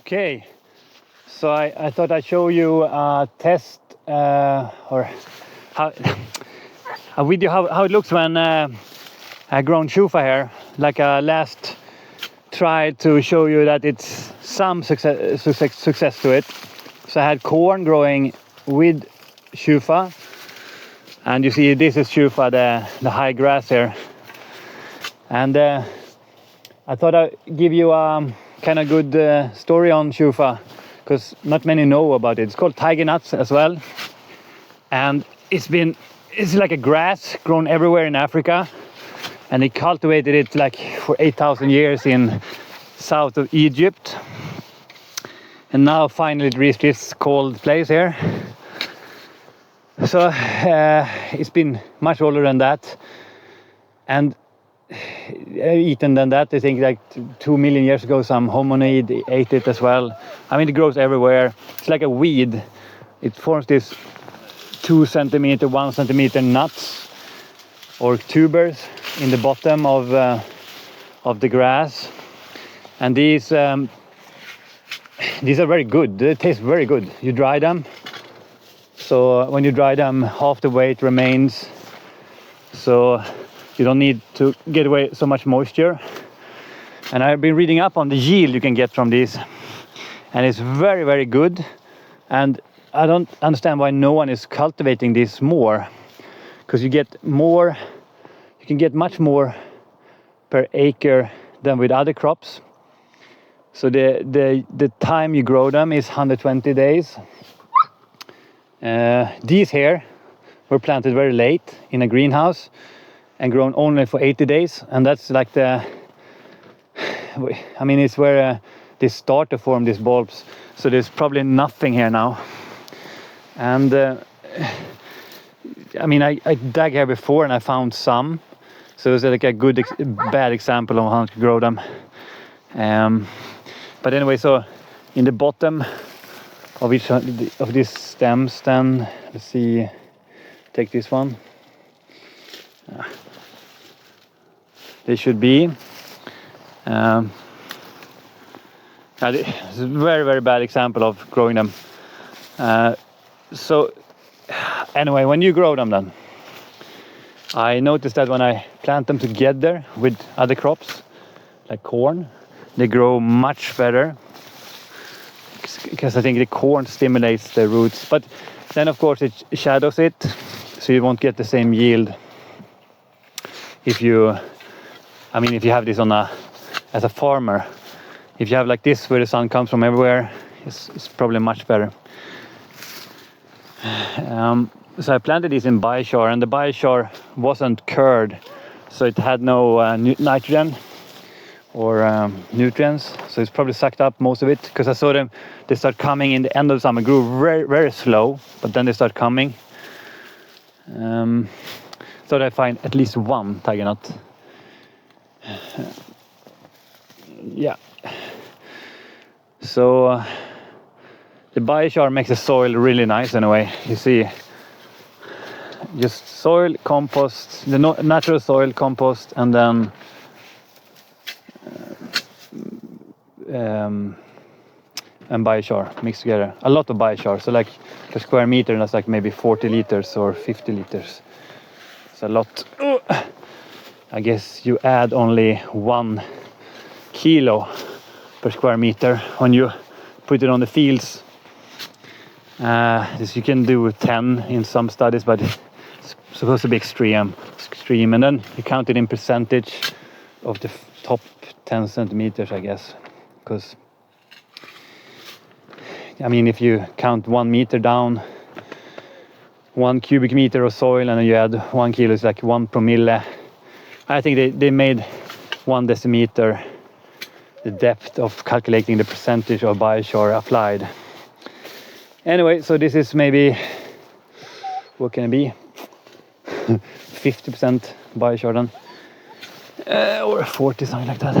Okay, so I thought I'd show you a test or how a video how it looks when I grown Chufa here, like a last try to show you that it's some success to it. So I had corn growing with Chufa, and you see this is Chufa, the high grass here, and I thought I'd give you a kind of good story on Chufa, because not many know about it. It's called tiger nuts as well, and it's like a grass grown everywhere in Africa, and they cultivated it like for 8,000 years in south of Egypt, and now finally it reached this cold place here. So it's been much older than that, and eaten than that. I think like 2 million years ago some hominid ate it as well. I mean, it grows everywhere. It's like a weed. It forms this 2 centimeter, 1 centimeter nuts or tubers in the bottom of the grass, and these are very good. They taste very good. You dry them, so when you dry them, half the weight remains, so you don't need to get away so much moisture. And I've been reading up on the yield you can get from these, and it's very, very good. And I don't understand why no one is cultivating this more, because you can get much more per acre than with other crops. So the time you grow them is 120 days. These here were planted very late in a greenhouse and grown only for 80 days, and that's like it's where they start to form these bulbs. So there's probably nothing here now. And I dug here before and I found some, so it's like a bad example of how to grow them. But anyway, so in the bottom of each of these stems, then let's see, take this one. They should be. It's a very, very bad example of growing them. So anyway, when you grow them, then I noticed that when I plant them together with other crops like corn, they grow much better, because I think the corn stimulates the roots. But then of course it shadows it, so you won't get the same yield if you have this as a farmer. If you have like this where the sun comes from everywhere, it's probably much better. So I planted these in biochar, and the biochar wasn't cured, so it had no nitrogen or nutrients, so it's probably sucked up most of it, because I saw they start coming in the end of the summer. Grew very, very slow, but then they start coming. So I find at least one tiger nut. Yeah. So the biochar makes the soil really nice in a way. You see, just soil, compost, the natural soil, compost, and then and biochar mixed together. A lot of biochar, so like per square meter that's like maybe 40 liters or 50 liters. It's a lot. I guess you add only 1 kilo per square meter when you put it on the fields. You can do 10 in some studies, but it's supposed to be extreme. And then you count it in percentage of the top 10 centimeters, I guess. Because, if you count 1 meter down, 1 cubic meter of soil, and then you add 1 kilo, it's like 1 promille. I think they made 1 decimeter the depth of calculating the percentage of biochar applied. Anyway, so this is maybe, what can it be? 50% biochar then, or 40, something like that.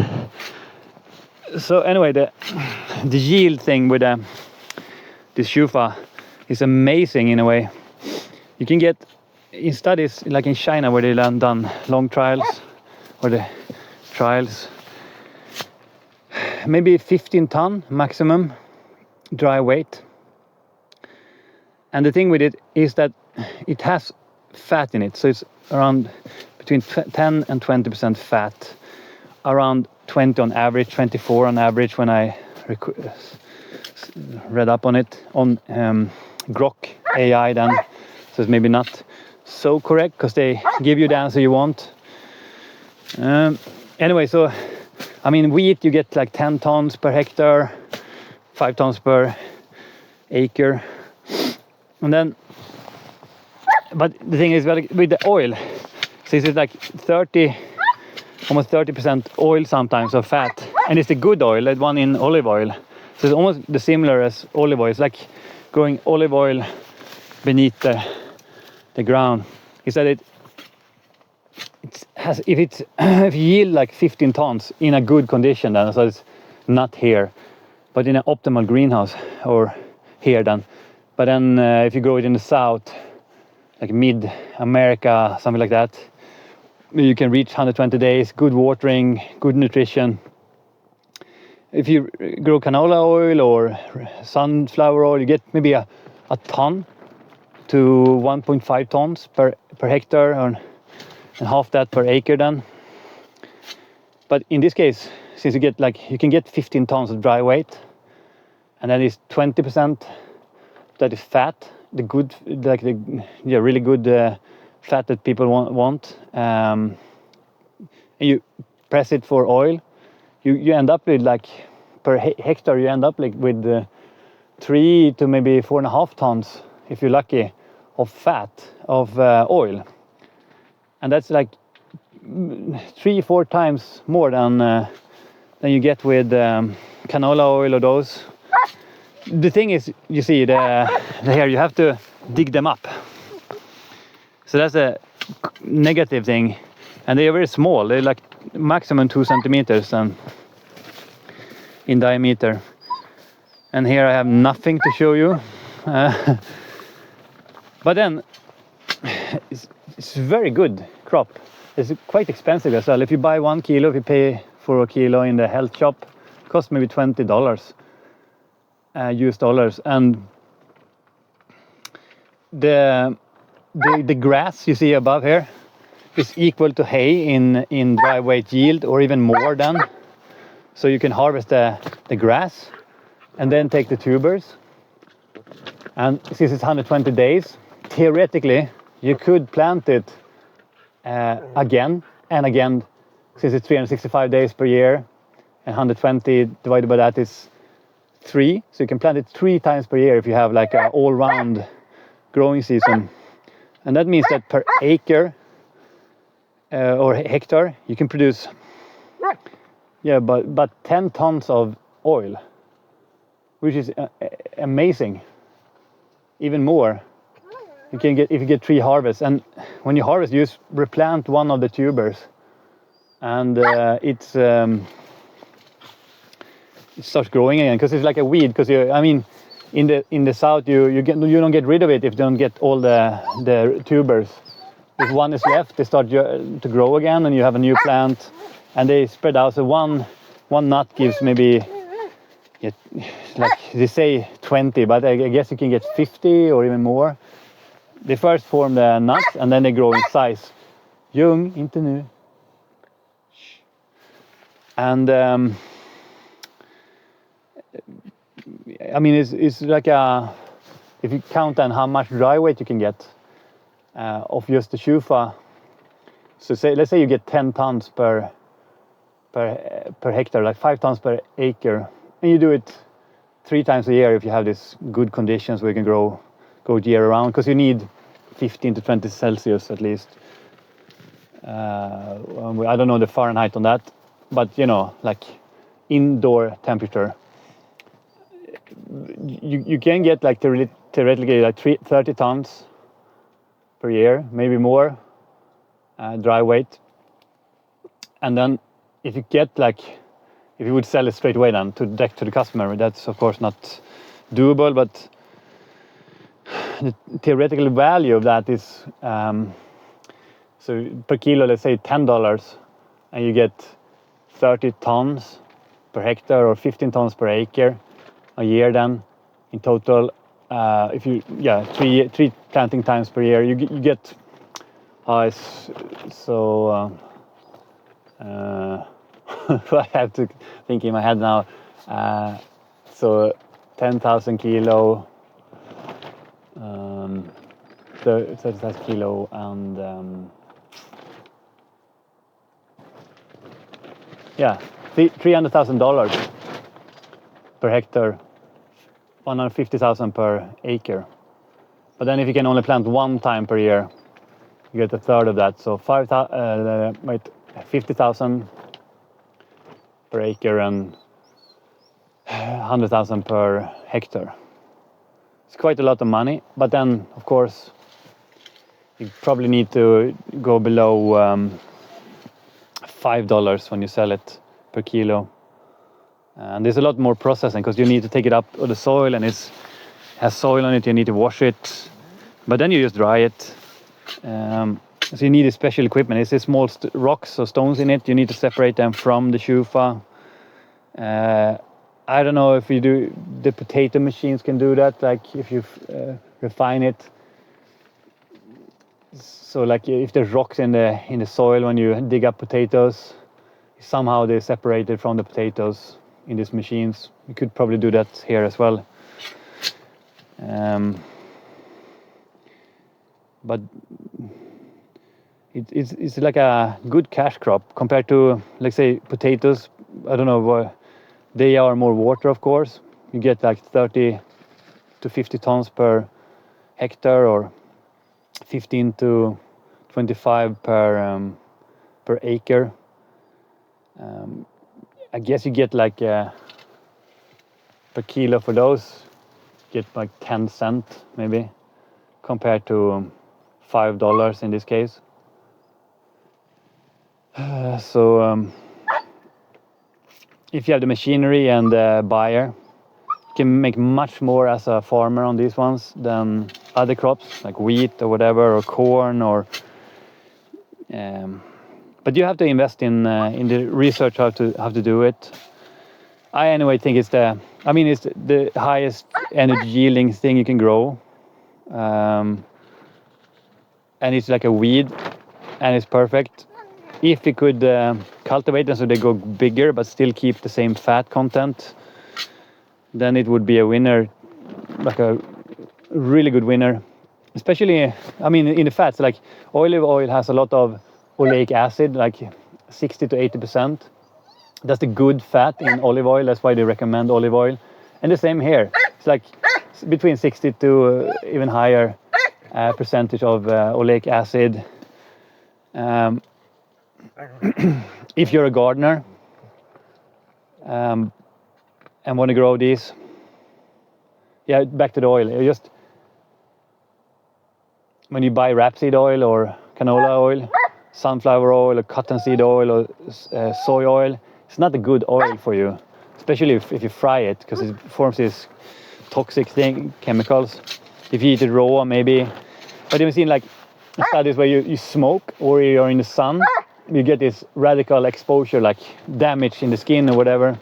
So anyway, the yield thing with this Chufa is amazing in a way. You can get in studies like in China where they done long trials, or the trials, maybe 15 ton maximum dry weight. And the thing with it is that it has fat in it, so it's around between 10 and 20% fat, around 20 on average, 24 on average when I read up on it on Grok AI then, so it's maybe not so correct because they give you the answer you want. Anyway, so I mean, wheat you get like 10 tons per hectare, 5 tons per acre, and then, but the thing is with the oil, since it's like 30, almost 30% oil sometimes, or fat, and it's the good oil, like one in olive oil, so it's almost the similar as olive oil. It's like growing olive oil beneath the ground. Is that it has, if you yield like 15 tons in a good condition, then so it's not here, but in an optimal greenhouse, or here then. But then if you grow it in the south, like mid-America, something like that, you can reach 120 days, good watering, good nutrition. If you grow canola oil or sunflower oil, you get maybe a ton to 1.5 tons per hectare, and half that per acre then. But in this case, since you get you can get 15 tons of dry weight, and then it's 20% that is fat, the good, like the really good fat that people want. And you press it for oil, you end up with like per hectare you end up like with 3 to maybe 4.5 tons, if you're lucky, of fat of oil, and that's like 3-4 times more than you get with canola oil or those. The thing is, you see the here you have to dig them up, so that's a negative thing, and they are very small. They're like maximum 2 centimeters in diameter. And here I have nothing to show you, but then it's very good crop. It's quite expensive as well. If you buy 1 kilo, if you pay for a kilo in the health shop, it costs maybe $20 US dollars. And the grass you see above here is equal to hay in dry weight yield, or even more than. So you can harvest the grass and then take the tubers. And since it's 120 days, theoretically you could plant it again and again, since it's 365 days per year, and 120 divided by that is 3. So you can plant it 3 times per year if you have like an all-round growing season. And that means that per acre or hectare you can produce but 10 tons of oil, which is amazing. Even more you can get if you get 3 harvests. And when you harvest, you just replant one of the tubers, and it starts growing again, because it's like a weed. Because I mean, in the south you don't get rid of it if you don't get all the tubers. If one is left, they start to grow again, and you have a new plant, and they spread out. So one nut gives maybe, like they say 20, but I guess you can get 50 or even more. They first form the nuts, and then they grow in size. Young, inte nu. And I mean, it's like if you count on how much dry weight you can get of just the Chufa. So let's say you get 10 tons per hectare, like 5 tons per acre, and you do it 3 times a year if you have these good conditions where you can grow year round, because you need 15 to 20 Celsius at least. I don't know the Fahrenheit on that, but like indoor temperature. You can get like theoretically like 30 tons per year, maybe more, dry weight. And then if you get if you would sell it straight away then to the customer, that's of course not doable, but the theoretical value of that is so per kilo, let's say $10, and you get 30 tons per hectare or 15 tons per acre a year. Then in total, if you three planting times per year, you get I have to think in my head now. So 10,000 kilo, 30,000 kilo, and $300,000 per hectare, 150,000 per acre. But then if you can only plant one time per year, you get a third of that. So 50,000 per acre and 100,000 per hectare. It's quite a lot of money, but then of course you probably need to go below $5 when you sell it per kilo. And there's a lot more processing because you need to take it up of the soil, and it has soil on it. You need to wash it, but then you just dry it. So you need a special equipment. It's small rocks or stones in it. You need to separate them from the Chufa. I don't know if you do. The potato machines can do that. Like if you refine it. So like if there's rocks in the soil when you dig up potatoes, somehow they're separated from the potatoes in these machines. You could probably do that here as well. But it's like a good cash crop compared to, let's say, potatoes. I don't know, they are more water, of course. You get like 30 to 50 tons per hectare, or 15 to 25 per acre. I guess you get like per kilo for those, get like 10 cents maybe, compared to $5 in this case. If you have the machinery and the buyer, you can make much more as a farmer on these ones than other crops like wheat or whatever, or corn, or but you have to invest in the research how to do it. I anyway think it's the highest energy yielding thing you can grow, and it's like a weed, and it's perfect. If you could cultivate them so they go bigger but still keep the same fat content, then it would be a winner, like a really good winner. Especially, in the fats, like olive oil has a lot of oleic acid, like 60 to 80%. That's the good fat in olive oil. That's why they recommend olive oil. And the same here. It's like between 60 to even higher percentage of oleic acid. If you're a gardener and want to grow these, back to the oil. When you buy rapeseed oil or canola oil, sunflower oil or cottonseed oil or soy oil, it's not a good oil for you, especially if you fry it, because it forms these toxic chemicals. If you eat it raw, maybe. But you've seen like studies where you smoke or you're in the sun, you get this radical exposure, like damage in the skin or whatever,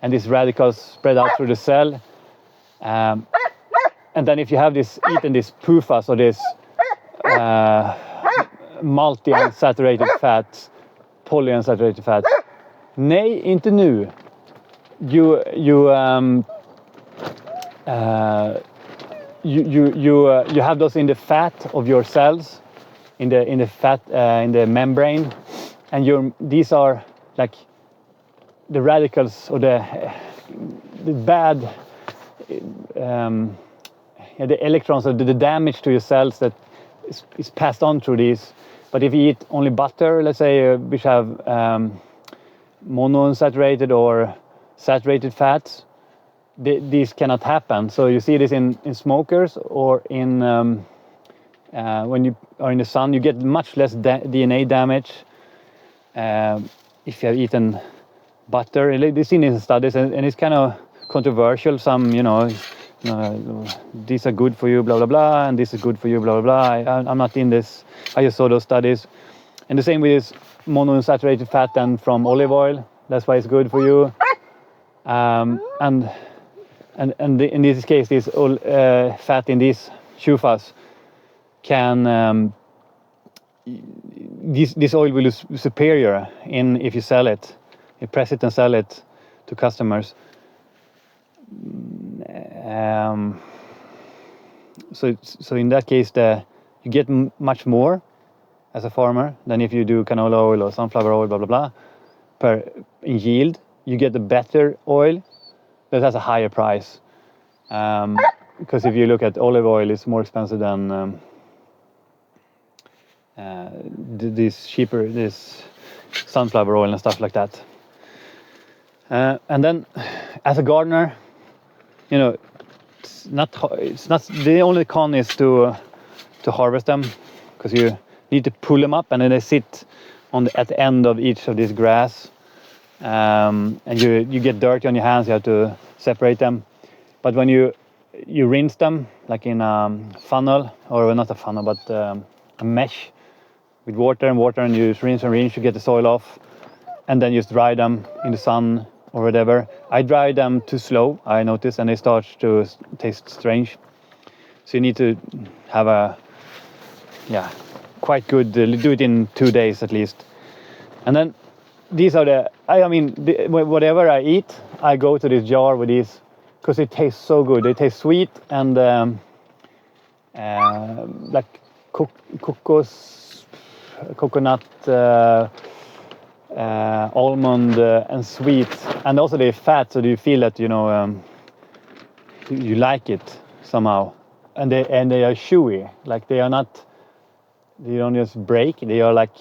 and these radicals spread out through the cell. And then if you have eaten this PUFAs, or this multi-unsaturated fats, polyunsaturated fats, nej, inte nu. You have those in the fat of your cells, in the membrane, and these are like the radicals, or the bad the electrons, or the damage to your cells that is passed on through these. But if you eat only butter, let's say, which have monounsaturated or saturated fats, these cannot happen. So you see this in smokers, or in when you are in the sun, you get much less DNA damage if you have eaten butter. They've seen in studies, and it's kind of controversial. Some, these are good for you, blah blah blah, and this is good for you, blah blah blah. I'm not in this. I just saw those studies, and the same with this monounsaturated fat then from olive oil. That's why it's good for you. In this case, this fat in these chufas can this oil will be superior if you sell it, you press it and sell it to customers. So in that case, you get much more as a farmer than if you do canola oil or sunflower oil, blah blah blah. In yield, you get a better oil that has a higher price. Because if you look at olive oil, it's more expensive than this sunflower oil and stuff like that. And then, as a gardener, it's not the only con is to harvest them, because you need to pull them up and then they sit at the end of each of these grass, and you get dirty on your hands. You have to separate them. But when you rinse them, like in a funnel, or not a funnel, but a mesh with water, and you rinse and rinse, you get the soil off, and then you just dry them in the sun or whatever. I dry them too slow, I noticed, and they start to taste strange. So you need to have quite good, do it in 2 days at least. And then these are whatever I eat, I go to this jar with these, because it tastes so good. They taste sweet and like coconut, almond, and sweet, and also they're fat, so you feel that you like it somehow, and they are chewy, like they don't just break, they are like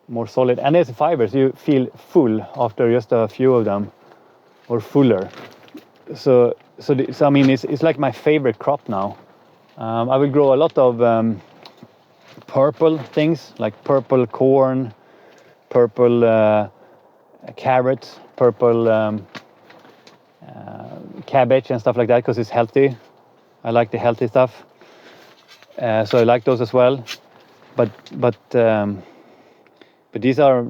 more solid, and there's fibers. You feel full after just a few of them, or fuller. So I mean, it's like my favorite crop now. I will grow a lot of purple things, like purple corn, purple carrots, purple cabbage and stuff like that, because it's healthy. I like the healthy stuff, so I like those as well. But these they're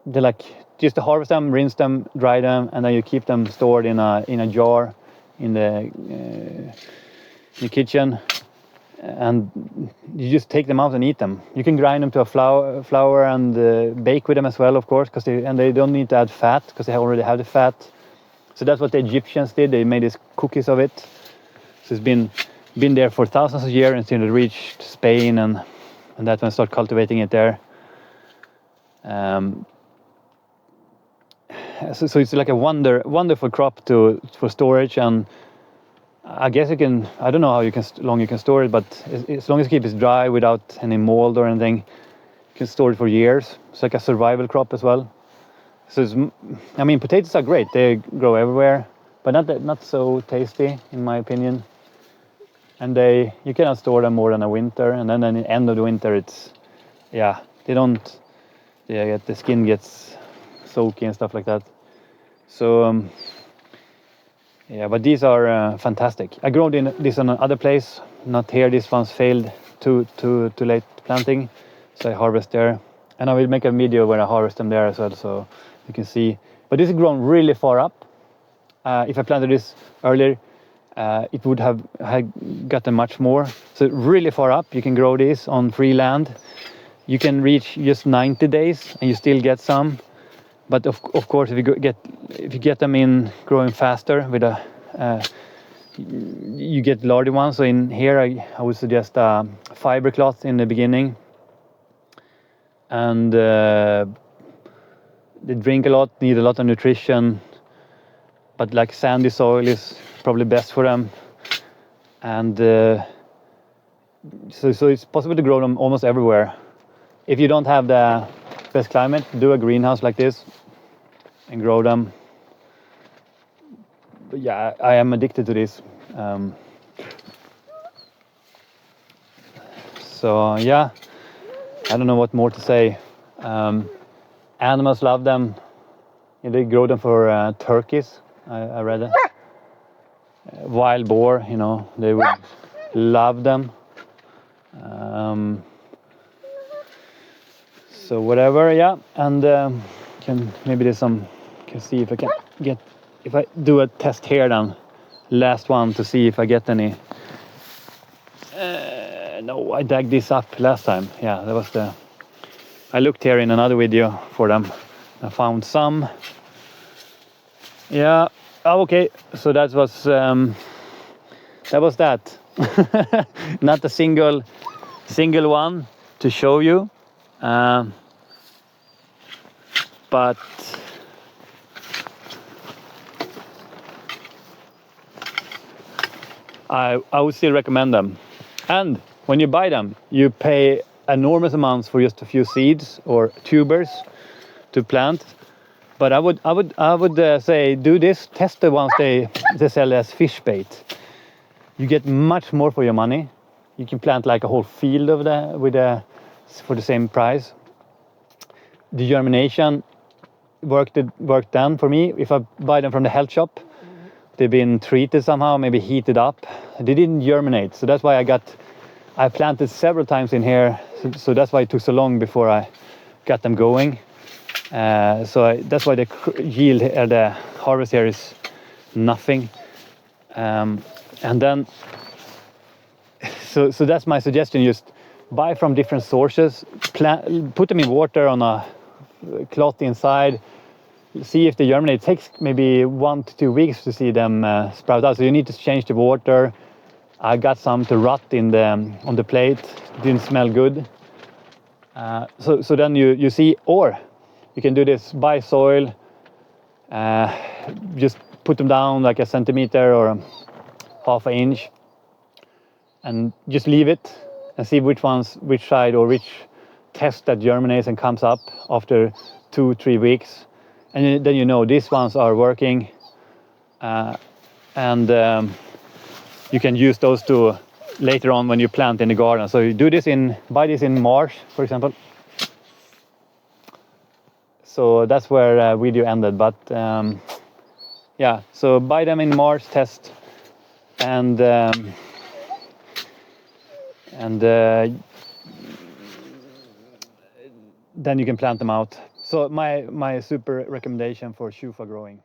like, just to harvest them, rinse them, dry them, and then you keep them stored in a jar in the kitchen, and you just take them out and eat them. You can grind them to a flour and bake with them as well, of course, and they don't need to add fat, because they already have the fat. So that's what the Egyptians did. They made these cookies of it. So it's been there for thousands of years until it reached Spain, and that's when I started cultivating it there. So it's like a wonderful crop for storage, and I guess I don't know how long you can store it, but as long as you keep it dry without any mold or anything, you can store it for years. It's like a survival crop as well. So potatoes are great. They grow everywhere, but not so tasty, in my opinion. And you cannot store them more than a winter, and then at the end of the winter, the skin gets soaky and stuff like that. So but these are fantastic. I grown this on another place, not here. This one's failed, too late planting, so I harvest there, and I will make a video where I harvest them there as well, so you can see. But this is grown really far up. If I planted this earlier, it would have gotten much more. So really far up, you can grow this on free land. You can reach just 90 days and you still get some. But of course, if you get them in growing faster with you get larger ones. So in here, I would suggest fiber cloth in the beginning, and they drink a lot, need a lot of nutrition. But like sandy soil is probably best for them, and so it's possible to grow them almost everywhere. If you don't have the best climate, do a greenhouse like this and grow them. But yeah, I am addicted to this. So yeah, I don't know what more to say. Animals love them. They grow them for turkeys. I read it. Wild boar, they would love them. So whatever, yeah, and can see if I can get if I do a test here then, last one to see if I get any. No, I dug this up last time. Yeah, that was the. I looked here in another video for them. I found some. Yeah. Oh, okay. So that was that. Not a single one to show you, but I would still recommend them. And when you buy them, you pay enormous amounts for just a few seeds or tubers to plant. But I would say do this. Test the ones they sell as fish bait. You get much more for your money. You can plant like a whole field of for the same price. The germination worked then for me. If I buy them from the health shop, they've been treated somehow, maybe heated up. They didn't germinate, so that's why I planted several times in here. So that's why it took so long before I got them going. That's why the yield, the harvest here is nothing. And then, so that's my suggestion. Just buy from different sources, put them in water on a cloth inside, see if they germinate. It takes maybe 1 to 2 weeks to see them sprout out. So you need to change the water. I got some to rot on the plate. It didn't smell good. So then you see, or you can do this, buy soil, just put them down like a centimeter or half an inch, and just leave it and see which side or which test that germinates and comes up after 2-3 weeks. And then you know these ones are working, and you can use those to later on when you plant in the garden. So you buy this in March, for example. So that's where video ended, but yeah, so buy them in March, test, and then you can plant them out. So my super recommendation for Chufa growing.